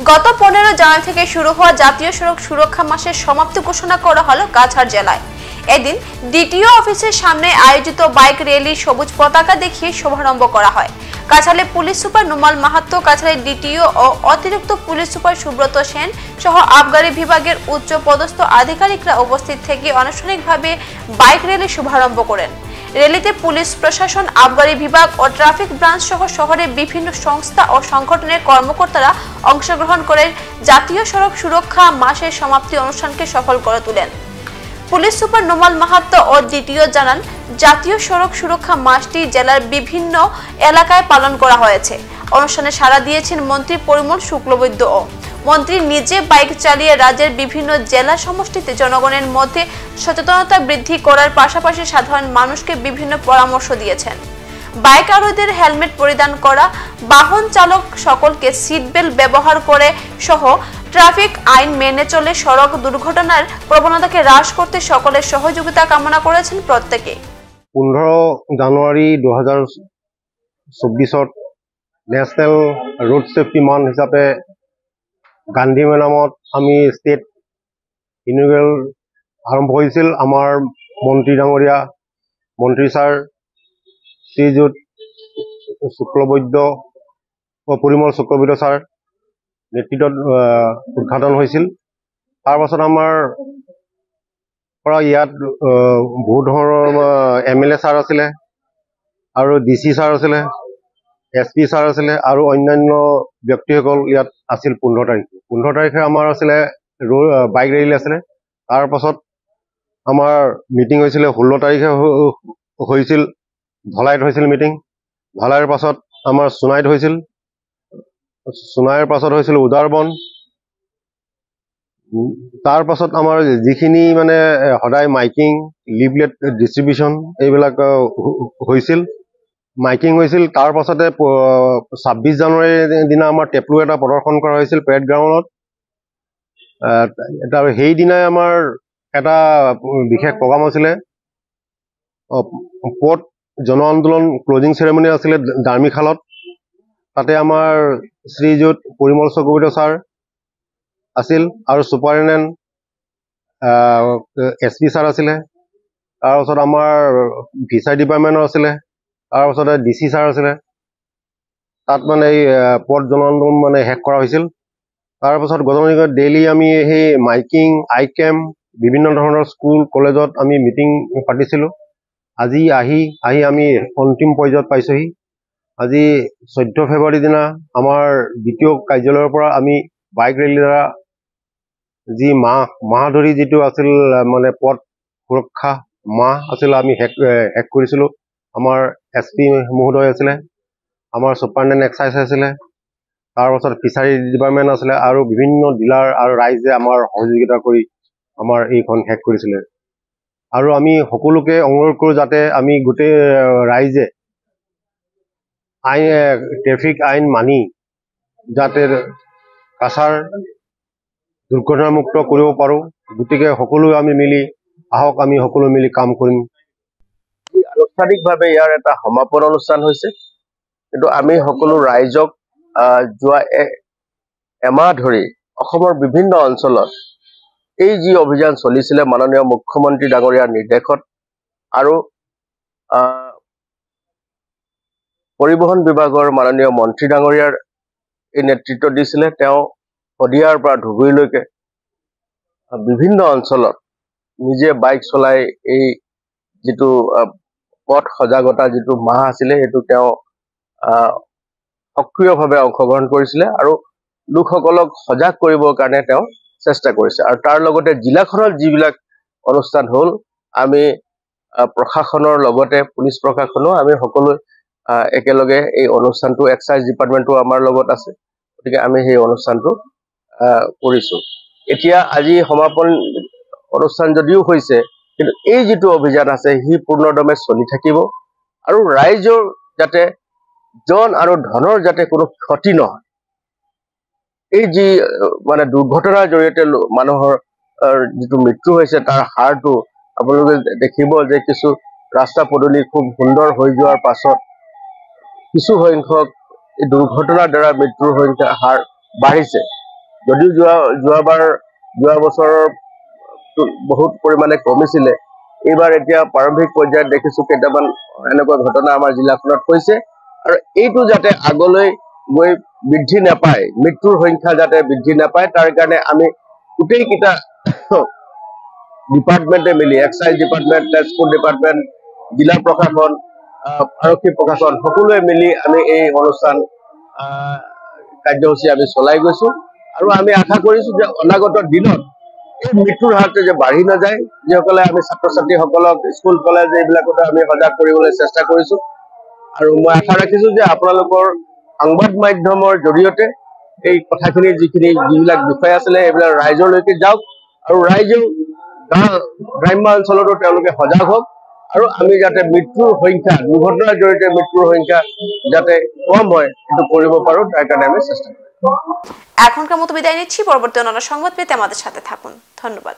গত 15 জানুয়ারি থেকে শুরু হওয়া জাতীয় সড়ক সুরক্ষা মাসের সমাপ্তি ঘোষণা করা হলো কাছাড় জেলায়। এদিন ডিটিও অফিসের সামনে আয়োজিত বাইক র্যালি সবুজ পতাকা দেখিয়ে শুভারম্ভ করা হয়। কাছাড়ে পুলিশ সুপার নুমাল মাহাতো, কাছাড়ে ডিটিও ও অতিরিক্ত পুলিশ সুপার সুব্রত সেন সহ আবগারি বিভাগের উচ্চ পদস্থ আধিকারিকরা উপস্থিত থেকে আনুষ্ঠানিকভাবে বাইক র্যালি শুভারম্ভ করেন। র্যালিতে পুলিশ প্রশাসন, আবগারি বিভাগ ও ট্রাফিক ব্রাঞ্চ সহ শহরের বিভিন্ন সংস্থা ও সংগঠনের কর্মকর্তারা অংশগ্রহণ করে জাতীয় সড়ক সুরক্ষা মাসের সমাপ্তি অনুষ্ঠানকে সফল করে তোলেন। পুলিশ সুপার নুমাল মাহাতো ও ডিটিও জানান, জাতীয় সড়ক সুরক্ষা মাসটি জেলার বিভিন্ন এলাকায় পালন করা হয়েছে। অনুষ্ঠানে সাড়া দিয়েছেন মন্ত্রী পরিমল শুক্লবৈদ্য ও মন্ত্রী নিজে বাইক চালিয়ে রাজ্যের বিভিন্ন জেলা সমষ্টিতে জনগণের মধ্যে সচেতনতা বৃদ্ধি করার পাশাপাশি সাধারণ মানুষকে বিভিন্ন পরামর্শ দিয়েছেন। বাইক আরোহীদের হেলমেট পরিধান করা, বাহন চালক সকলকে সিট বেল্ট ব্যবহার করে সহ ট্রাফিক আইন মেনে চলে সড়ক দুর্ঘটনার প্রবণতাকে হ্রাস করতে সকলের সহযোগিতা কামনা করেছেন প্রত্যেকে। 15 জানুৱাৰী 2024 নেশ্যনেল ৰোড সেফটি মান্থ হিচাপে গান্ধী মেদামত আমি ষ্টেট ইনগ্ৰেল আৰম্ভ হৈছিল। আমাৰ মন্ত্ৰী ডাঙৰীয়া মন্ত্ৰী ছাৰ শ্ৰীযুত শুক্লবৈদ্য পৰিমল শুক্লবৈদ্য ছাৰ নেতৃত্বত উদ্ঘাটন হৈছিল। তাৰ পাছত আমাৰ পৰা ইয়াত বহুত ধৰণৰ MLA ছাৰ আছিলে আৰু DC ছাৰ আছিলে, SP ছাৰ আছিলে আৰু অন্যান্য ব্যক্তিসকল ইয়াত আছিল। 15 তাৰিখে আমাৰ আছিলে বাইক ৰেলী আছিলে। তাৰ পাছত আমাৰ মিটিং হৈছিলে। 16 তাৰিখে হৈছিল ধলাইত হৈছিল মিটিং। ধলাইৰ পাছত আমাৰ সোণাইত হৈছিল। সোণাইৰ পাছত হৈছিল উদাৰবন। তাৰ পাছত আমাৰ যিখিনি মানে সদায় মাইকিং, লিফলেট ডিষ্ট্ৰিবিউশ্যন এইবিলাক হৈছিল, মাইকিং হৈছিল। তাৰ পাছতে 26 জানুৱাৰীৰ দিনা আমাৰ টেপলু এটা প্ৰদৰ্শন কৰা হৈছিল পেৰেড গ্ৰাউণ্ডত। সেইদিনাই আমাৰ এটা বিশেষ প্ৰগ্ৰাম আছিলে, পথ জন আন্দোলন ক্লজিং চেৰেমনি আছিলে দাৰ্মিখালত। তাতে আমাৰ শ্ৰীযুত পৰিমল শুক্লবৈদ্য ছাৰ আছিল আৰু ছুপাৰিনটেণ্ডেণ্ট SP ছাৰ আছিলে। তাৰপাছত আমাৰ ফিচাৰী ডিপাৰ্টমেণ্টৰ আছিলে। তাৰপাছতে DC ছাৰ আছিলে। তাত মানে এই পথ জন আন্দোলন মানে শেষ কৰা হৈছিল। তাৰপাছত গতানুগতিক ডেইলি আমি সেই মাইকিং, আই কেম্প, বিভিন্ন ধৰণৰ স্কুল কলেজত আমি মিটিং পাতিছিলোঁ। আজি আহি আমি অন্তিম পৰ্যায়ত পাইছোঁহি। আজি 14 ফেব্ৰুৱাৰীৰ দিনা আমাৰ দ্বিতীয় কাৰ্যালয়ৰ পৰা আমি বাইক ৰেলীৰ দ্বাৰা যি মাহ ধৰি যিটো আছিল মানে পথ সুৰক্ষা মাহ আছিল আমি শেষ কৰিছিলোঁ। আমাৰ SP মহোদয় আছিলে, আমাৰ ছুপাৰিনটেণ্ডেণ্ট এক্সাইজ আছিলে, তাৰপাছত ফিচাৰী ডিপাৰ্টমেণ্ট আছিলে আৰু বিভিন্ন ডিলাৰ আৰু ৰাইজে আমাৰ সহযোগিতা কৰি আমাৰ এইখন শেষ কৰিছিলে। আৰু আমি সকলোকে অনুৰোধ কৰোঁ যাতে আমি গোটেই ৰাইজে ট্ৰেফিক আইন মানি যাতে কাছাৰ দুৰ্ঘটনামুক্ত কৰিব পাৰোঁ। গতিকে সকলো আমি মিলি আহক, আমি সকলো মিলি কাম কৰিম। আনুষ্ঠানিকভাৱে ইয়াৰ এটা সমাপন অনুষ্ঠান হৈছে, কিন্তু আমি সকলো ৰাইজক যোৱা এমাহ ধৰি অসমৰ বিভিন্ন অঞ্চলত এই যি অভিযান চলিছিলে মাননীয় মুখ্যমন্ত্ৰী ডাঙৰীয়াৰ নিৰ্দেশত আৰু পৰিবহণ বিভাগৰ মাননীয় মন্ত্ৰী ডাঙৰীয়াৰ এই নেতৃত্ব দিছিলে। তেওঁ শদিয়াৰ পৰা ধুবুৰীলৈকে বিভিন্ন অঞ্চলত নিজে বাইক চলাই এই যিটো পথ সজাগতা যিটো মাহ আছিলে সেইটো তেওঁ সক্ৰিয়ভাৱে অংশগ্ৰহণ কৰিছিলে আৰু লোকসকলক সজাগ কৰিবৰ কাৰণে তেওঁ চেষ্টা কৰিছে। আৰু তাৰ লগতে জিলাখনত যিবিলাক অনুষ্ঠান হ'ল, আমি প্ৰশাসনৰ লগতে পুলিচ প্ৰশাসনো আমি সকলো একেলগে এই অনুষ্ঠানটো, এক্সাইজ ডিপাৰ্টমেণ্টটো আমাৰ লগত আছে, গতিকে আমি সেই অনুষ্ঠানটো কৰিছোঁ। এতিয়া আজি সমাপন অনুষ্ঠান যদিও হৈছে, কিন্তু এই যিটো অভিযান আছে সি পূৰ্ণদমে চলি থাকিব আৰু ৰাইজৰ যাতে জন আৰু ধনৰ যাতে কোনো ক্ষতি নহয়, এই যি মানে দুৰ্ঘটনাৰ জৰিয়তে মানুহৰ যিটো মৃত্যু হৈছে তাৰ হাৰটো আপোনালোকে দেখিব যে কিছু ৰাস্তা পদূলি খুব সুন্দৰ হৈ যোৱাৰ পাছত কিছু সংখ্যক এই দুৰ্ঘটনাৰ দ্বাৰা মৃত্যুৰ সংখ্যা হাৰ বাঢ়িছে। যদিও যোৱা বছৰৰ বহুত পৰিমাণে কমিছিলে, এইবাৰ এতিয়া প্ৰাৰম্ভিক পৰ্যায়ত দেখিছো কেইটামান এনেকুৱা ঘটনা আমাৰ জিলাখনত হৈছে। আৰু এইটো যাতে আগলৈ গৈ বৃদ্ধি নাপায়, মৃত্যুৰ সংখ্যা যাতে বৃদ্ধি নাপায়, তাৰ কাৰণে আমি গোটেইকেইটা ডিপাৰ্টমেণ্টে মিলি, এক্সাইজ ডিপাৰ্টমেণ্ট, ট্ৰান্সপৰ্ট ডিপাৰ্টমেণ্ট, জিলা প্ৰশাসন, আৰক্ষী প্ৰশাসন সকলোৱে মিলি আমি এই অনুষ্ঠান কাৰ্যসূচী আমি চলাই গৈছো। আৰু আমি আশা কৰিছো যে অনাগত দিনত এই মৃত্যুৰ হাৰটো যে বাঢ়ি নাযায়, যিসকলে আমি ছাত্ৰ ছাত্ৰীসকলক স্কুল কলেজ এইবিলাকতো আমি সজাগ কৰিবলৈ চেষ্টা কৰিছো। আৰু মই আশা ৰাখিছো যে আপোনালোকৰ সংবাদ মাধ্যমৰ জৰিয়তে এই কথাখিনি যিবিলাক বিষয় আছিলে এইবিলাক ৰাইজলৈকে যাওক, আৰু ৰাইজেও গ্ৰাম্য অঞ্চলতো তেওঁলোকে সজাগ হওক, আৰু আমি যাতে মৃত্যুৰ সংখ্যা, দুৰ্ঘটনাৰ জৰিয়তে মৃত্যুৰ সংখ্যা যাতে কম হয় সেইটো কৰিব পাৰো, তাৰ কাৰণে আমি চেষ্টা কৰো। এখনকাৰ মতো বিদায় নিচ্ছি। পৰবৰ্তী অন্যান্য সংবাদ পেতে আমাদেৰ সাথে থাকুন। ধন্যবাদ।